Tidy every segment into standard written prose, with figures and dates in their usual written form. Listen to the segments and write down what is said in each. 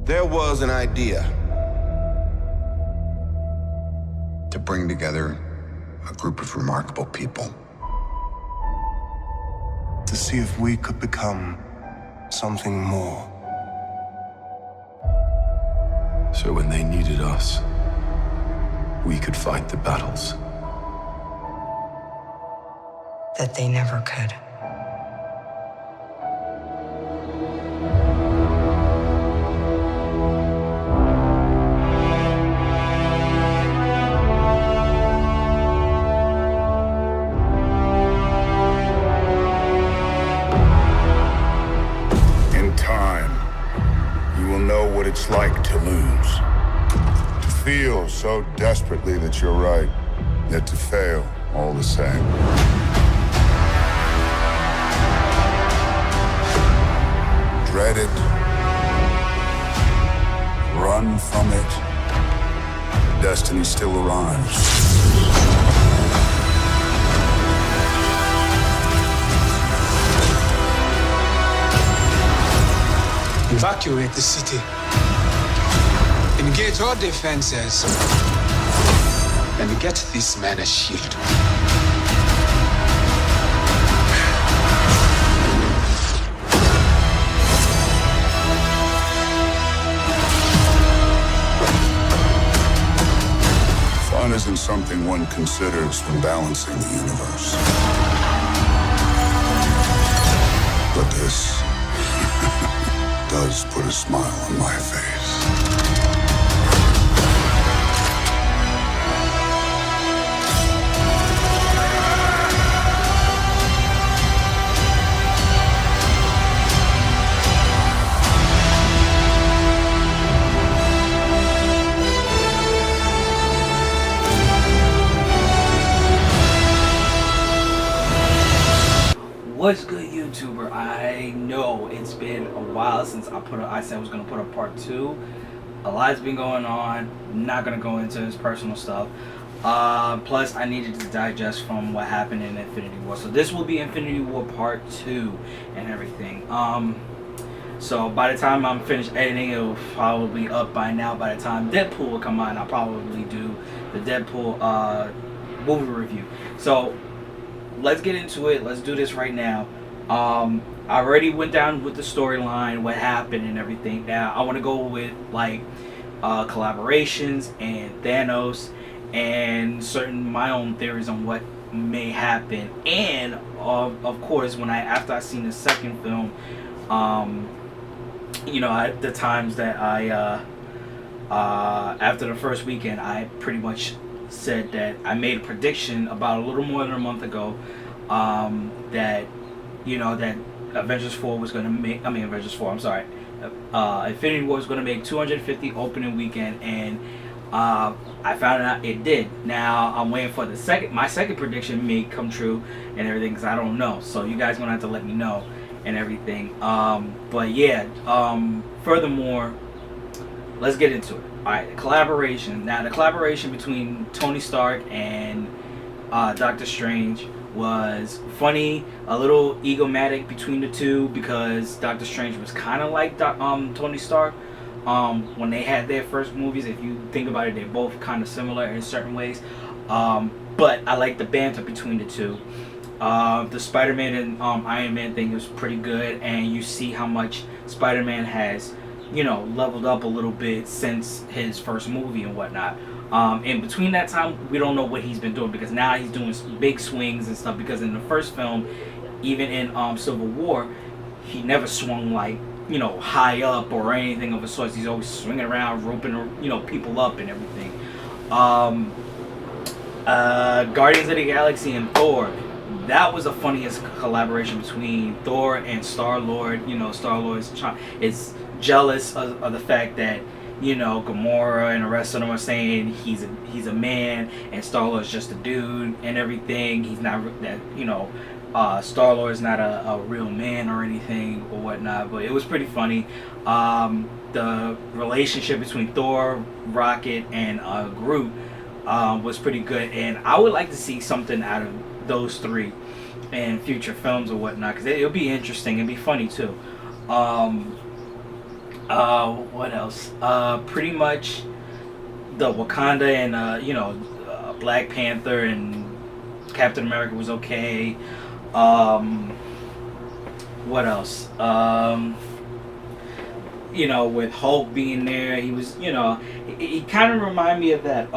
There was an idea to bring together a group of remarkable people. To see if we could become something more. So when they needed us, we could fight the battles that they never could. In time, you will know what it's like to lose. To feel so desperately that you're right, yet to fail all the same. Dread it. Run from it. Destiny still arrives. Evacuate the city. Engage all defenses. And get this man a shield. Fun isn't something one considers when balancing the universe. But this does put a smile on my face. What's good, YouTuber? I know it's been a while since I said I was gonna put up part 2. A lot's been going on. Not gonna go into his personal stuff. Plus, I needed to digest from what happened in Infinity War. So this will be Infinity War part 2 and everything. So by the time I'm finished editing, it will probably be up by now. By the time Deadpool will come on, I'll probably do the Deadpool movie review. So let's get into it. Let's do this right now. I already went down with the storyline, what happened and everything. Now I want to go with like collaborations and Thanos and certain my own theories on what may happen. And of course, when after I seen the second film, you know, the times that I after the first weekend, I pretty much said that I made a prediction about a little more than a month ago, that, you know, that Avengers 4 was going to make, Avengers 4, I'm sorry, Infinity War was going to make 250 opening weekend, and I found out it did. Now I'm waiting for my second prediction may come true and everything, because I don't know, so you guys gonna have to let me know and everything. But yeah, furthermore, let's get into it. Alright, collaboration. Now the collaboration between Tony Stark and Doctor Strange was funny, a little egomatic between the two, because Doctor Strange was kind of like Tony Stark when they had their first movies. If you think about it, they're both kind of similar in certain ways, but I like the banter between the two. The Spider-Man and Iron Man thing was pretty good, and you see how much Spider-Man has, you know, leveled up a little bit since his first movie and whatnot. In between that time, we don't know what he's been doing, because now he's doing big swings and stuff, because in the first film, even in Civil War, he never swung like, you know, high up or anything of a sort. He's always swinging around, roping, you know, people up and everything. Guardians of the Galaxy and Thor, that was the funniest collaboration between Thor and Star-Lord. You know, Star-Lord is jealous of the fact that, you know, Gamora and the rest of them are saying he's a man and Star-Lord's just a dude and everything. He's not that, you know, Star-Lord's not a real man or anything or whatnot. But it was pretty funny. The relationship between Thor, Rocket, and Groot was pretty good, and I would like to see something out of those three in future films or whatnot, because it'll be interesting and be funny too. What else? Pretty much the Wakanda and Black Panther and Captain America was okay. What else? With Hulk being there, he was, he kind of reminded me of that,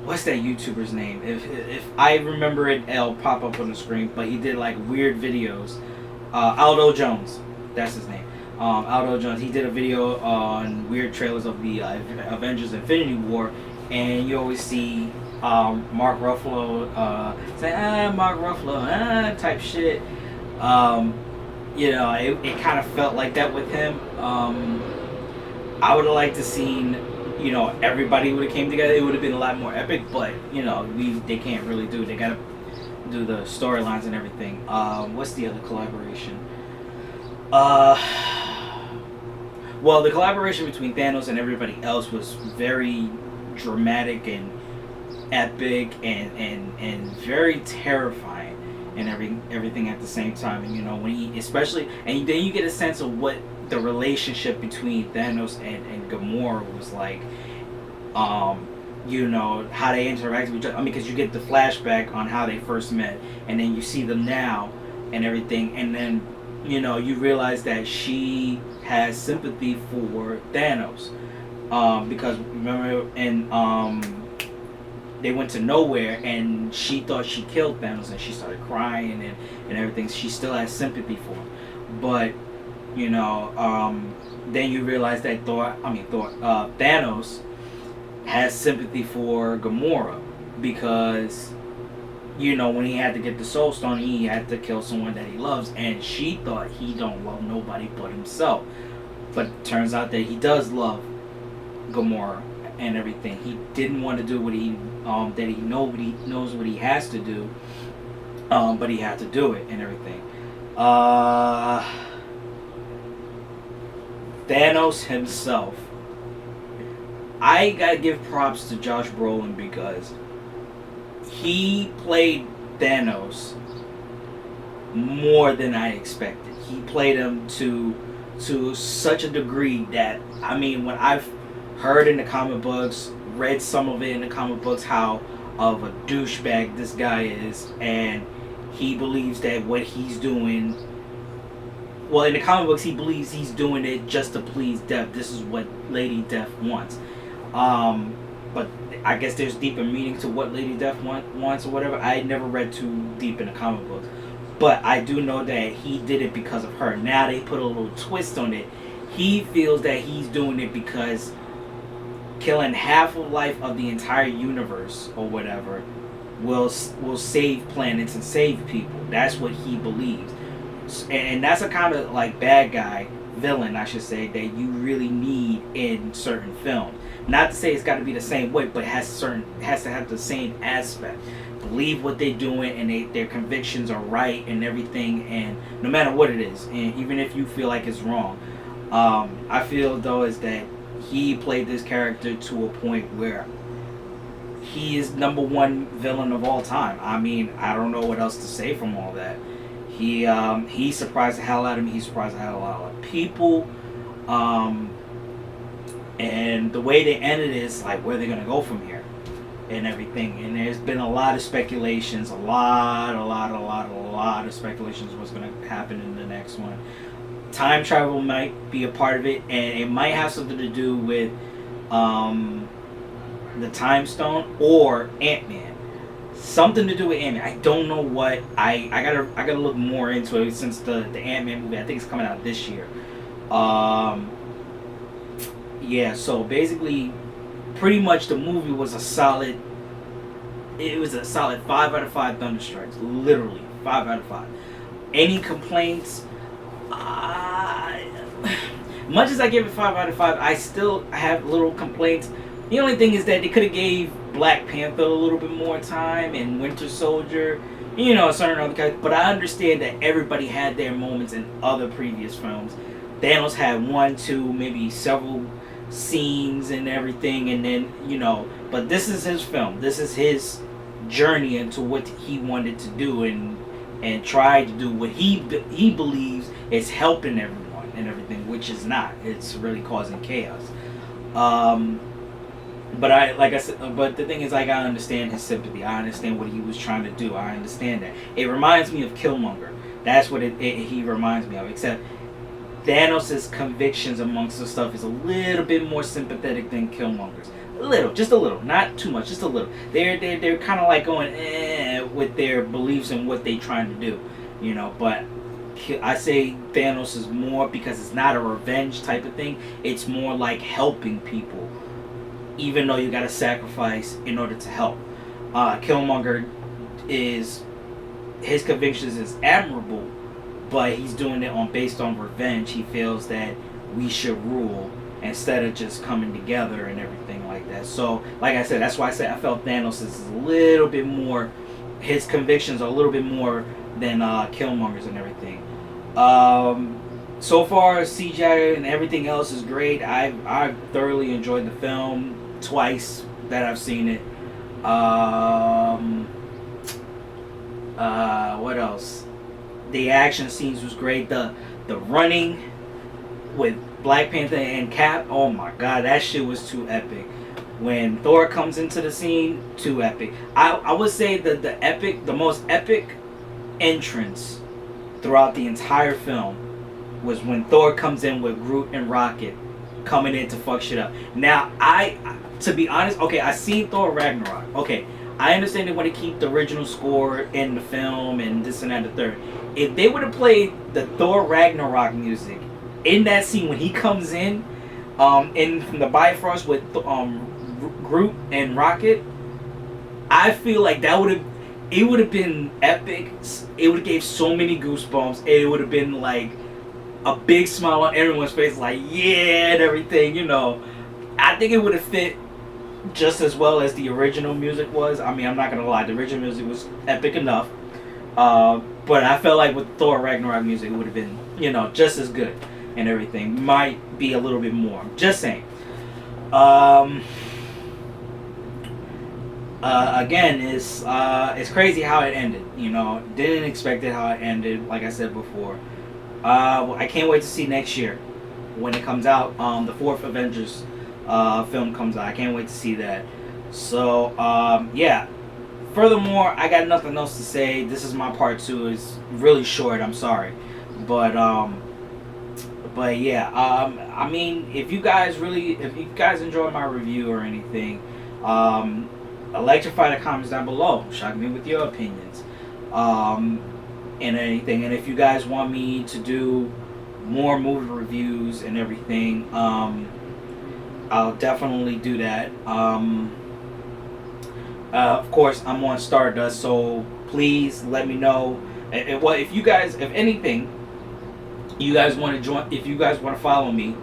what's that YouTuber's name? If I remember it, it'll pop up on the screen. But he did like weird videos. Aldo Jones, that's his name. Aldo Jones. He did a video on weird trailers of the Avengers: Infinity War, and you always see Mark Ruffalo say Mark Ruffalo type shit. It kind of felt like that with him. I would have liked to seen, everybody would have came together. It would have been a lot more epic, but they can't really do it. They gotta do the storylines and everything. What's the other collaboration? Well, the collaboration between Thanos and everybody else was very dramatic and epic and very terrifying and everything at the same time. And when he especially, and then you get a sense of what the relationship between Thanos and Gamora was like. How they interacted with each other. I mean, because you get the flashback on how they first met, and then you see them now and everything, and then you realize that she has sympathy for Thanos, because remember, and they went to nowhere, and she thought she killed Thanos, and she started crying and everything. She still has sympathy for him, but then you realize that Thanos has sympathy for Gamora, because when he had to get the Soul Stone, he had to kill someone that he loves, and she thought he don't love nobody but himself. But it turns out that he does love Gamora and everything. He didn't want to do what he knows what he has to do, but he had to do it and everything. Thanos himself, I gotta give props to Josh Brolin, because he played Thanos more than I expected. He played him to such a degree that, I mean, when I've heard in the comic books, read some of it in the comic books, how of a douchebag this guy is, and he believes that what he's doing, well, in the comic books, he believes he's doing it just to please Death. This is what Lady Death wants. But I guess there's deeper meaning to what Lady Death wants or whatever. I never read too deep in the comic books, but I do know that he did it because of her. Now they put a little twist on it. He feels that he's doing it because killing half of life of the entire universe or whatever will save planets and save people. That's what he believes, and that's a kind of like bad guy, villain I should say, that you really need in certain films. Not to say it's got to be the same way, but it has to have the same aspect. Believe what they're doing, and their convictions are right and everything, and no matter what it is, and even if you feel like it's wrong. I feel though is that he played this character to a point where he is #1 villain of all time. I mean, I don't know what else to say from all that. He surprised the hell out of me. He surprised the hell out of people. And the way they ended is like, where they're gonna go from here and everything. And there's been a lot of speculations, a lot of speculations what's gonna happen in the next one. Time travel might be a part of it, and it might have something to do with the Time Stone or Ant-Man. Something to do with Ant-Man. I don't know what. I gotta look more into it, since the Ant-Man movie, I think it's coming out this year. Yeah, so basically, pretty much the movie was a solid. It was a solid 5 out of 5 Thunderstrikes. Literally 5 out of 5. Any complaints? Much as I give it 5 out of 5, I still have little complaints. The only thing is that they could have gave Black Panther a little bit more time, and Winter Soldier, certain other guys. But I understand that everybody had their moments in other previous films. Thanos had 1, 2, maybe several scenes and everything, and then but this is his film. This is his journey into what he wanted to do, and and try to do what he believes is helping everyone and everything, which is not. It's really causing chaos. But like I said, but the thing is, like, I understand his sympathy. I understand what he was trying to do. I understand that. It reminds me of Killmonger. That's what he reminds me of. Except Thanos' convictions amongst the stuff is a little bit more sympathetic than Killmonger's. A little, just a little, not too much, just a little. They're kind of like going with their beliefs and what they trying to do, you know. But I say Thanos is more because it's not a revenge type of thing. It's more like helping people, even though you got to sacrifice in order to help. Killmonger is, his convictions is admirable, but he's doing it based on revenge. He feels that we should rule instead of just coming together and everything like that. So, like I said, that's why I said I felt Thanos is a little bit more, his convictions are a little bit more than Killmonger's and everything. So far, CGI and everything else is great. I thoroughly enjoyed the film twice that I've seen it. What else? The action scenes was great. The running with Black Panther and Cap, oh my god, that shit was too epic. When Thor comes into the scene, too epic. I would say that the most epic entrance throughout the entire film was when Thor comes in with Groot and Rocket coming in to fuck shit up. Now, to be honest, okay, I seen Thor Ragnarok. Okay, I understand they want to keep the original score in the film and this and that and the third. If they would have played the Thor Ragnarok music in that scene when he comes in from the Bifrost with Groot and Rocket, I feel like it would have been epic. It would have gave so many goosebumps. It would have been like a big smile on everyone's face, like, yeah, and everything, you know. I think it would have fit just as well as the original music was. I mean, I'm not gonna lie, the original music was epic enough, but I felt like with Thor Ragnarok music, it would have been, you know, just as good and everything. Might be a little bit more. Just saying. Again, it's crazy how it ended. You know, didn't expect it how it ended. Like I said before, I can't wait to see next year when it comes out. The fourth Avengers film comes out. I can't wait to see that. So yeah. Furthermore, I got nothing else to say. This is my part 2. It's really short. I'm sorry, but yeah. I mean, if you guys enjoy my review or anything, electrify the comments down below. Shock me with your opinions, and anything. And if you guys want me to do more movie reviews and everything, I'll definitely do that. Of course, I'm on Stardust, so please let me know. If you guys, if anything, you guys want to join, if you guys want to follow me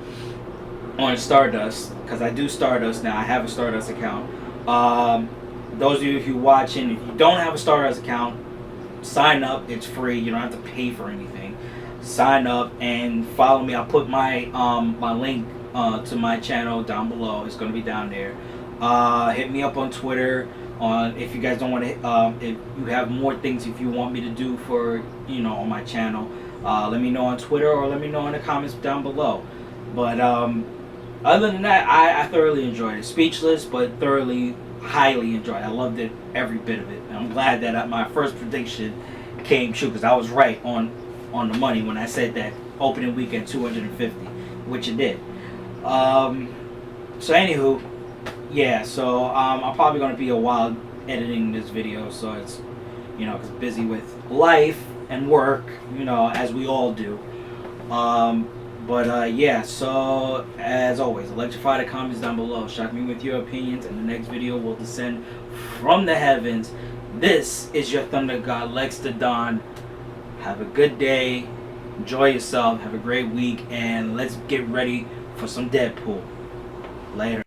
on Stardust, because I do Stardust now. I have a Stardust account. Those of you who watching, if you don't have a Stardust account, sign up. It's free. You don't have to pay for anything. Sign up and follow me. I'll put my my link to my channel down below. It's gonna be down there. Hit me up on Twitter. If you guys don't want to, if you have more things, if you want me to do for, you know, on my channel, let me know on Twitter or let me know in the comments down below. But other than that, I thoroughly enjoyed it. Speechless, but thoroughly, highly enjoyed it. I loved it, every bit of it. And I'm glad that my first prediction came true, because I was right on the money when I said that opening weekend 250, which it did. So anywho, yeah, so I'm probably going to be a while editing this video, so it's, you know, 'cause busy with life and work, you know, as we all do. But yeah, so as always, electrify the comments down below. Shock me with your opinions, and the next video will descend from the heavens. This is your Thunder God, Lex the Don. Have a good day. Enjoy yourself. Have a great week, and let's get ready for some Deadpool. Later.